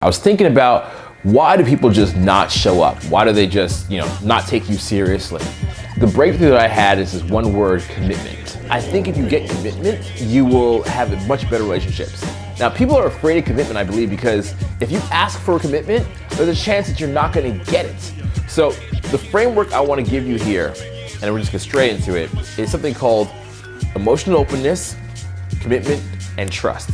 I was thinking about, why do people just not show up? Why do they just, not take you seriously? The breakthrough that I had is this one word: commitment. I think if you get commitment, you will have much better relationships. Now, people are afraid of commitment, I believe, because if you ask for a commitment, there's a chance that you're not going to get it. So the framework I want to give you here, and we're just going straight into it, is something called emotional openness, commitment, and trust.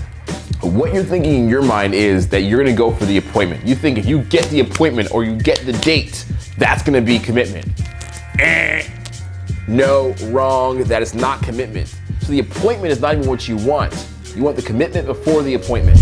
What you're thinking in your mind is that you're gonna go for the appointment. You think if you get the appointment or you get the date, that's gonna be commitment. No, wrong, that is not commitment. So the appointment is not even what you want. You want the commitment before the appointment.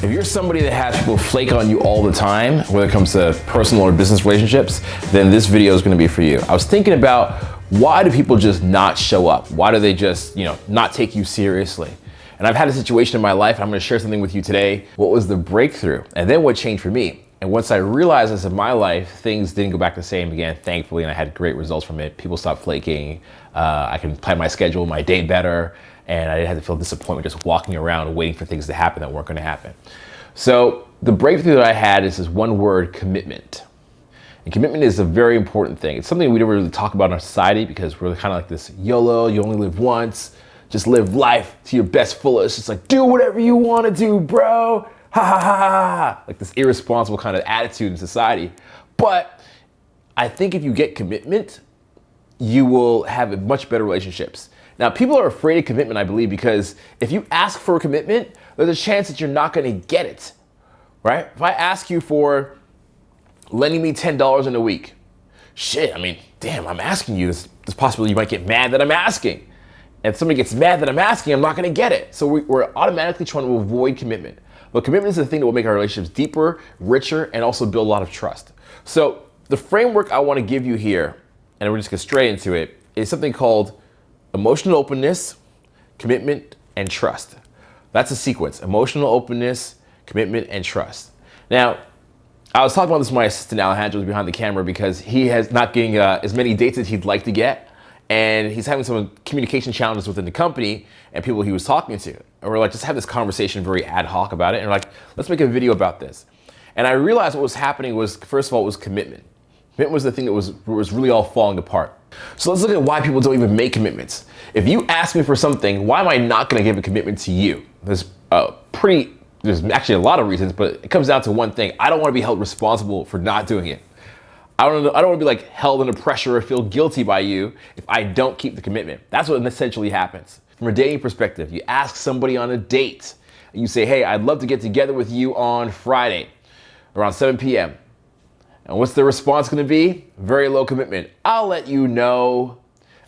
If you're somebody that has people flake on you all the time, whether it comes to personal or business relationships, then this video is gonna be for you. I was thinking about, why do people just not show up? Why do they just, not take you seriously? And I've had a situation in my life, and I'm gonna share something with you today. What was the breakthrough? And then what changed for me? And once I realized this in my life, things didn't go back the same again, thankfully, and I had great results from it. People stopped flaking. I can plan my schedule, my day better, and I didn't have to feel disappointment just walking around waiting for things to happen that weren't gonna happen. So the breakthrough that I had is this one word: commitment. And commitment is a very important thing. It's something we don't really talk about in our society because we're kind of like this YOLO, you only live once, just live life to your best fullest. It's like, do whatever you wanna do, bro. Ha ha ha ha. Like this irresponsible kind of attitude in society. But I think if you get commitment, you will have much better relationships. Now, people are afraid of commitment, I believe, because if you ask for a commitment, there's a chance that you're not gonna get it, right? If I ask you for lending me $10 in a week, damn, I'm asking you, there's possibility you might get mad that I'm asking. And if somebody gets mad that I'm asking, I'm not gonna get it. So we're automatically trying to avoid commitment. But commitment is the thing that will make our relationships deeper, richer, and also build a lot of trust. So the framework I wanna give you here, and we're just gonna straight into it, is something called emotional openness, commitment, and trust. That's a sequence: emotional openness, commitment, and trust. Now, I was talking about this with my assistant Alejandro, who's behind the camera, because he has not getting as many dates as he'd like to get, and he's having some communication challenges within the company and people he was talking to. And we're like, just have this conversation very ad hoc about it, and we're like, let's make a video about this. And I realized what was happening was, first of all, it was commitment. Commitment was the thing that was really all falling apart. So let's look at why people don't even make commitments. If you ask me for something, why am I not gonna give a commitment to you? There's actually a lot of reasons, but it comes down to one thing: I don't wanna be held responsible for not doing it. I don't wanna be like held under pressure or feel guilty by you if I don't keep the commitment. That's what essentially happens. From a dating perspective, you ask somebody on a date, and you say, hey, I'd love to get together with you on Friday around 7 p.m. And what's the response gonna be? Very low commitment. I'll let you know.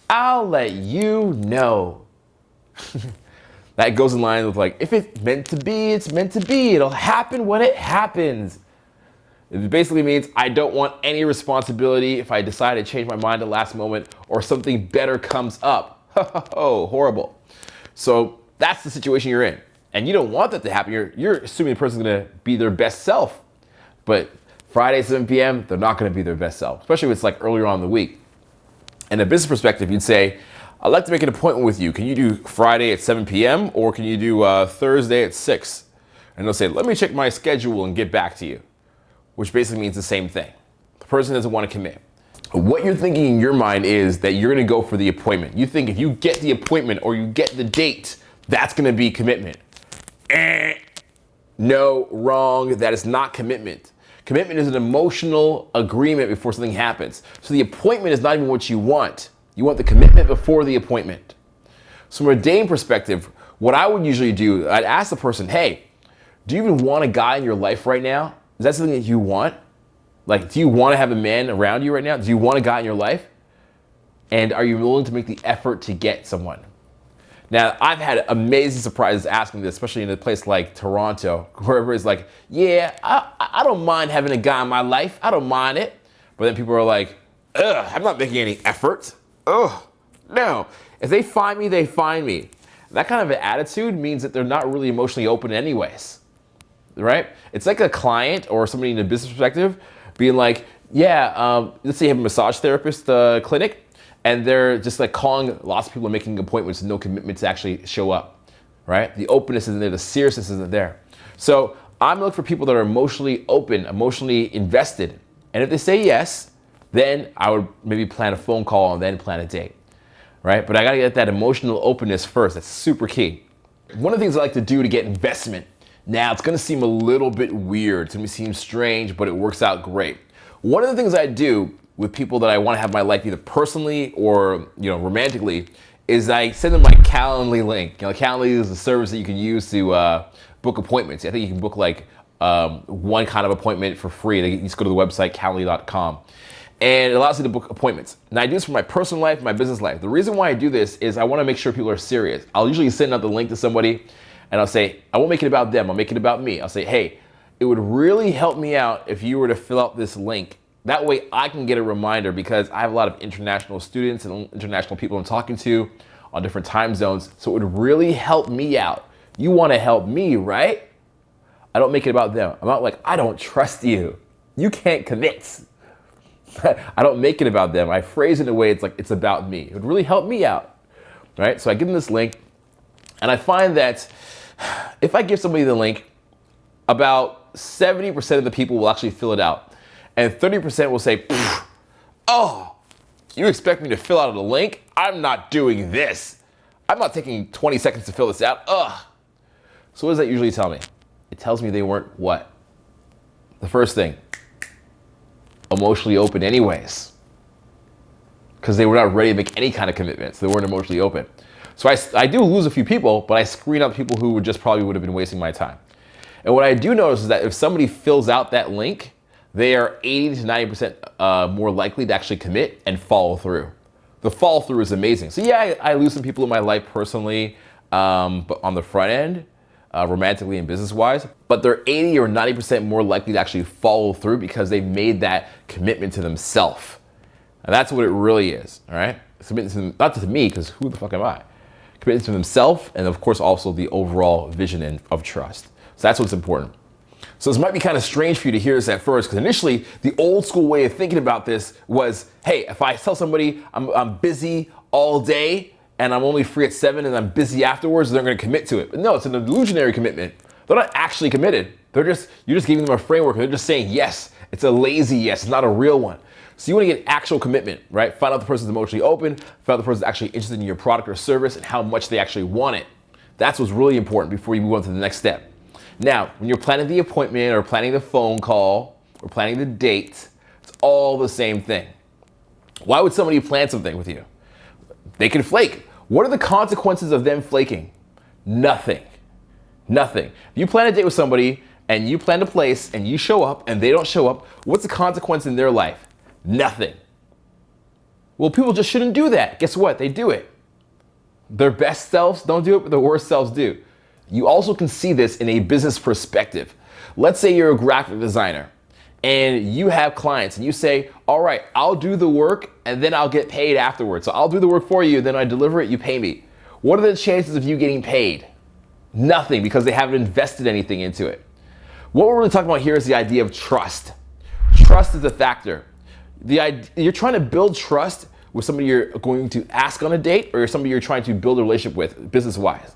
I'll let you know. That goes in line with like, if it's meant to be, it's meant to be. It'll happen when it happens. It basically means I don't want any responsibility if I decide to change my mind at the last moment or something better comes up. Oh, horrible. So that's the situation you're in. And you don't want that to happen. You're assuming the person's gonna be their best self. But Friday, 7 p.m., they're not gonna be their best self, especially if it's like earlier on in the week. In a business perspective, you'd say, I'd like to make an appointment with you. Can you do Friday at 7 p.m. or can you do Thursday at 6? And they'll say, let me check my schedule and get back to you, which basically means the same thing. The person doesn't want to commit. What you're thinking in your mind is that you're gonna go for the appointment. You think if you get the appointment or you get the date, that's gonna be commitment. No, wrong, that is not commitment. Commitment is an emotional agreement before something happens. So the appointment is not even what you want. You want the commitment before the appointment. So from a dating perspective, what I would usually do, I'd ask the person, hey, do you even want a guy in your life right now? Is that something that you want? Like, do you want to have a man around you right now? Do you want a guy in your life? And are you willing to make the effort to get someone? Now, I've had amazing surprises asking this, especially in a place like Toronto, where everybody's like, yeah, I don't mind having a guy in my life. I don't mind it. But then people are like, ugh, I'm not making any effort. Ugh, no. If they find me, they find me. That kind of an attitude means that they're not really emotionally open anyways, right? It's like a client or somebody in a business perspective being like, Yeah, let's say you have a massage therapist clinic, and they're just like calling lots of people and making appointments, no commitment to actually show up, right? The openness isn't there, the seriousness isn't there. So I'm looking for people that are emotionally open, emotionally invested. And if they say yes, then I would maybe plan a phone call and then plan a date, right? But I gotta get that emotional openness first. That's super key. One of the things I like to do to get investment, now it's gonna seem a little bit weird, it's gonna seem strange, but it works out great. One of the things I do with people that I wanna have in my life, either personally or romantically, is I send them my Calendly link. Calendly is a service that you can use to book appointments. I think you can book like one kind of appointment for free. You just go to the website, calendly.com. And it allows you to book appointments. Now I do this for my personal life, my business life. The reason why I do this is I want to make sure people are serious. I'll usually send out the link to somebody and I'll say, I won't make it about them, I'll make it about me. I'll say, hey, it would really help me out if you were to fill out this link. That way I can get a reminder, because I have a lot of international students and international people I'm talking to on different time zones. So it would really help me out. You want to help me, right? I don't make it about them. I'm not like, I don't trust you. You can't commit. I don't make it about them. I phrase it in a way it's like it's about me. It would really help me out, right? So I give them this link, and I find that if I give somebody the link, about 70% of the people will actually fill it out, and 30% will say, oh, you expect me to fill out a link? I'm not doing this. I'm not taking 20 seconds to fill this out. Ugh. So what does that usually tell me? It tells me they weren't what? The first thing, emotionally open anyways, because they were not ready to make any kind of commitments. They weren't emotionally open. So I do lose a few people, but I screen out people who would have been wasting my time. And what I do notice is that if somebody fills out that link, they are 80 to 90% more likely to actually commit and follow through. The follow through is amazing. So yeah, I lose some people in my life personally, but on the front end, romantically and business-wise, but they're 80 or 90% more likely to actually follow through because they've made that commitment to themselves. And that's what it really is, all right? Commitment to them, not to me, because who the fuck am I? Commitment to themselves, and of course also the overall vision of trust. So that's what's important. So this might be kind of strange for you to hear this at first, because initially the old school way of thinking about this was, hey, if I tell somebody I'm busy all day, and I'm only free at 7 and I'm busy afterwards, they're gonna commit to it. But no, it's an illusionary commitment. They're not actually committed. You're just giving them a framework, and they're just saying yes. It's a lazy yes, it's not a real one. So you wanna get actual commitment, right? Find out the person's emotionally open, find out the person's actually interested in your product or service and how much they actually want it. That's what's really important before you move on to the next step. Now, when you're planning the appointment or planning the phone call or planning the date, it's all the same thing. Why would somebody plan something with you? They can flake. What are the consequences of them flaking? Nothing. Nothing. If you plan a date with somebody and you plan a place and you show up and they don't show up, what's the consequence in their life? Nothing. Well, people just shouldn't do that. Guess what? They do it. Their best selves don't do it, but their worst selves do. You also can see this in a business perspective. Let's say you're a graphic designer and you have clients and you say, all right, I'll do the work and then I'll get paid afterwards. So I'll do the work for you, then I deliver it, you pay me. What are the chances of you getting paid? Nothing, because they haven't invested anything into it. What we're really talking about here is the idea of trust. Trust is a factor. You're trying to build trust with somebody you're going to ask on a date, or somebody you're trying to build a relationship with business-wise.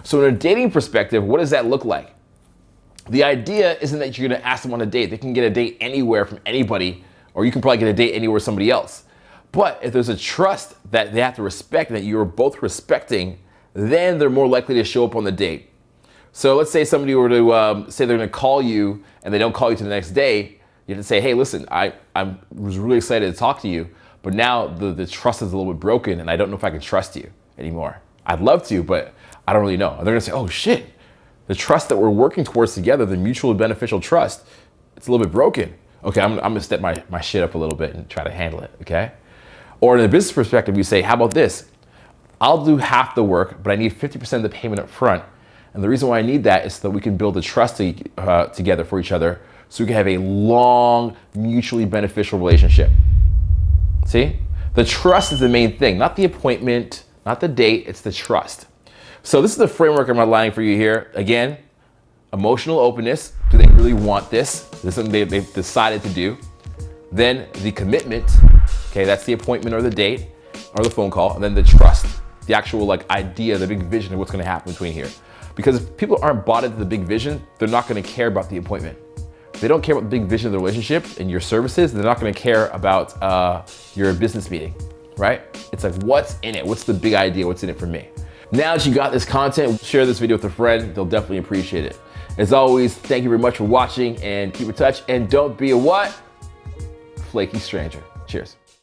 So in a dating perspective, what does that look like? The idea isn't that you're gonna ask them on a date. They can get a date anywhere from anybody, or you can probably get a date anywhere with somebody else. But if there's a trust that they have to respect, that you're both respecting, then they're more likely to show up on the date. So let's say somebody were to say they're gonna call you and they don't call you to the next day, you have to say, hey, listen, I was really excited to talk to you, but now the trust is a little bit broken and I don't know if I can trust you anymore. I'd love to, but I don't really know. And they're gonna say, oh shit, the trust that we're working towards together, the mutually beneficial trust, it's a little bit broken. Okay, I'm gonna step my shit up a little bit and try to handle it, okay? Or in a business perspective, you say, how about this? I'll do half the work, but I need 50% of the payment up front. And the reason why I need that is so that we can build a trust together for each other, so we can have a long, mutually beneficial relationship. See? The trust is the main thing, not the appointment, not the date, it's the trust. So this is the framework I'm outlining for you here. Again, emotional openness. Do they really want this? This is something they've decided to do. then the commitment, okay, that's the appointment or the date or the phone call, and then the trust, the actual like idea, the big vision of what's gonna happen between here. Because if people aren't bought into the big vision, they're not gonna care about the appointment. If they don't care about the big vision of the relationship and your services, they're not gonna care about your business meeting, right? It's like, what's in it? What's the big idea? What's in it for me? Now that you got this content, share this video with a friend. They'll definitely appreciate it. As always, thank you very much for watching, and keep in touch, and don't be a what? Flaky stranger. Cheers.